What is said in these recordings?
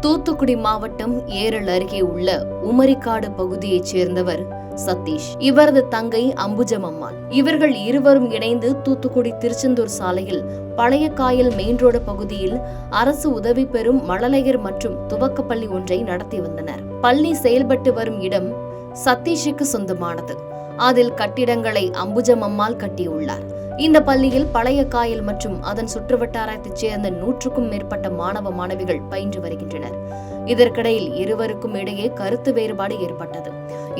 தூத்துக்குடி மாவட்டம் ஏரல் அருகே உள்ள உமரிக்காடு பகுதியைச் சேர்ந்தவர் சதீஷ். இவரது தங்கை அம்புஜம் அம்மாள். இவர்கள் இருவரும் இணைந்து தூத்துக்குடி திருச்செந்தூர் சாலையில் பழைய காயல் மெயின் ரோடு பகுதியில் அரசு உதவி பெறும் மழலையர் மற்றும் துவக்கப்பள்ளி ஒன்றை நடத்தி வந்தனர். பள்ளி செயல்பட்டு வரும் இடம் சதீஷுக்கு சொந்தமானது. அதில் கட்டிடங்களை அம்புஜம் அம்மாள் கட்டியுள்ளார். இந்த பள்ளியில் பழைய காயல் மற்றும் அதன் சுற்றுவட்டாரத்தைச் சேர்ந்த 100க்கும் மேற்பட்ட மாணவ மாணவிகள் பயின்று வருகின்றனர். இதற்கிடையில் இருவருக்கும் இடையே கருத்து வேறுபாடு ஏற்பட்டது.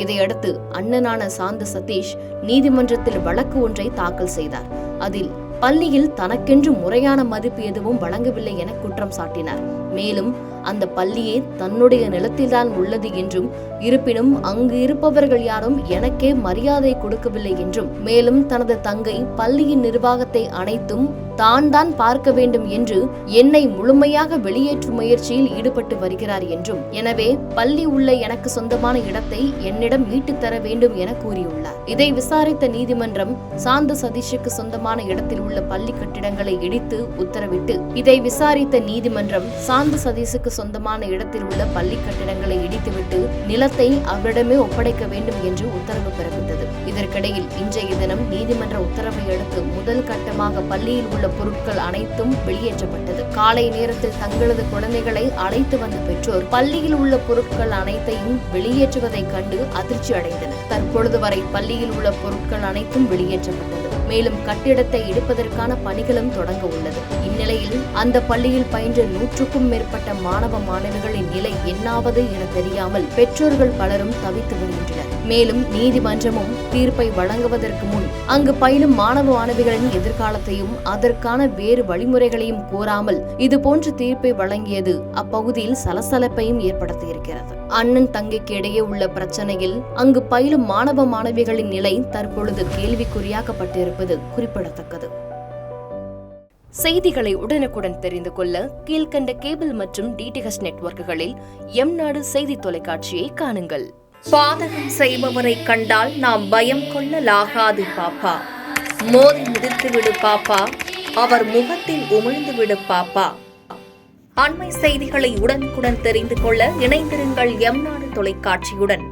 இதையடுத்து அண்ணனான சாந்த சதீஷ் நீதிமன்றத்தில் வழக்கு ஒன்றை தாக்கல் செய்தார். அதில் பள்ளியில் தனக்கென்று முறையான மதிப்பு எதுவும் வழங்கவில்லை என குற்றம் சாட்டினார். மேலும் அந்த பள்ளியே தன்னுடைய நிலத்தில்தான் உள்ளது என்றும், இருப்பினும் அங்கு இருப்பவர்கள் யாரும் எனக்கே மரியாதை கொடுக்கவில்லை என்றும், மேலும் தனது தங்கை பள்ளியின் நிர்வாகத்தை அனைத்தும் தான் பார்க்க வேண்டும் என்று என்னை முழுமையாக வெளியேற்றும் முயற்சியில் ஈடுபட்டு வருகிறார் என்றும், எனவே பள்ளி உள்ள எனக்கு சொந்தமான இடத்தை என்னிடம் மீட்டுத் தர வேண்டும் என கூறியுள்ளார். இதை விசாரித்த நீதிமன்றம் சாந்த சதீஷுக்கு சொந்தமான இடத்தில் உள்ள பள்ளி கட்டிடங்களை இடித்து உத்தரவிட்டு, இதை விசாரித்த நீதிமன்றம் சாந்த சதீஷுக்கு சொந்தமான இடத்தில் உள்ள பள்ளி கட்டிடங்களை இடித்துவிட்டு நிலத்தை அவரிடமே ஒப்படைக்க வேண்டும் என்று உத்தரவு பிறப்பித்தது. இதற்கிடையில் இன்றைய தினம் நீதிமன்ற உத்தரவை அடுத்து முதல் கட்டமாக பள்ளியில் உள்ள பொருட்கள் அனைத்தும் வெளியேற்றப்பட்டது. காலை நேரத்தில் தங்களது குழந்தைகளை அழைத்து வந்த பெற்றோர் பள்ளியில் உள்ள பொருட்கள் அனைத்தையும் வெளியேற்றுவதைக் கண்டு அதிர்ச்சி அடைந்தனர். தற்பொழுது வரை பள்ளியில் உள்ள பொருட்கள் அனைத்தும் வெளியேற்றப்பட்டது. மேலும் கட்டிடத்தை இடிப்பதற்கான பணிகளும் தொடங்க உள்ளது. இந்நிலையில் அந்த பள்ளியில் பயின்ற 100க்கும் மேற்பட்ட மாணவ மாணவிகளின் நிலை என்னாவது என தெரியாமல் பெற்றோர்கள் பலரும் தவித்து வருகின்றனர். மேலும் நீதிமன்றமும் தீர்ப்பை வழங்குவதற்கு முன் அங்கு பயிலும் மாணவ மாணவிகளின் எதிர்காலத்தையும் அதற்கான வேறு வழிமுறைகளையும் கூறாமல் இதுபோன்ற தீர்ப்பை வழங்கியது அப்பகுதியில் சலசலப்பையும் ஏற்படுத்தியிருக்கிறது. அண்ணன் தங்கைக்கு இடையே உள்ள பிரச்சனையில் அங்கு பயிலும் மாணவ மாணவிகளின் நிலை தற்பொழுது கேள்விக்குறியாக்கப்பட்டிருப்பது குறிப்பிடத்தக்கது. செய்திகளை உடனுக்குடன் தெரிந்து கொள்ள கீழ்கண்ட கேபிள் மற்றும் டிடிஹெச் நெட்வொர்க்குகளில் எம்நாடு செய்தி தொலைக்காட்சியை காணுங்கள். பாதகம் செய்பவரை கண்டால் நாம் பயம் கொள்ளலாகாது பாப்பா. மோதி மிதித்து விடு பாப்பா, அவர் முகத்தில் உமிழ்ந்து விடு பாப்பா. அண்மை செய்திகளை உடனுக்குடன் தெரிந்து கொள்ள இணைந்திருங்கள் எம்நாடு தொலைக்காட்சியுடன்.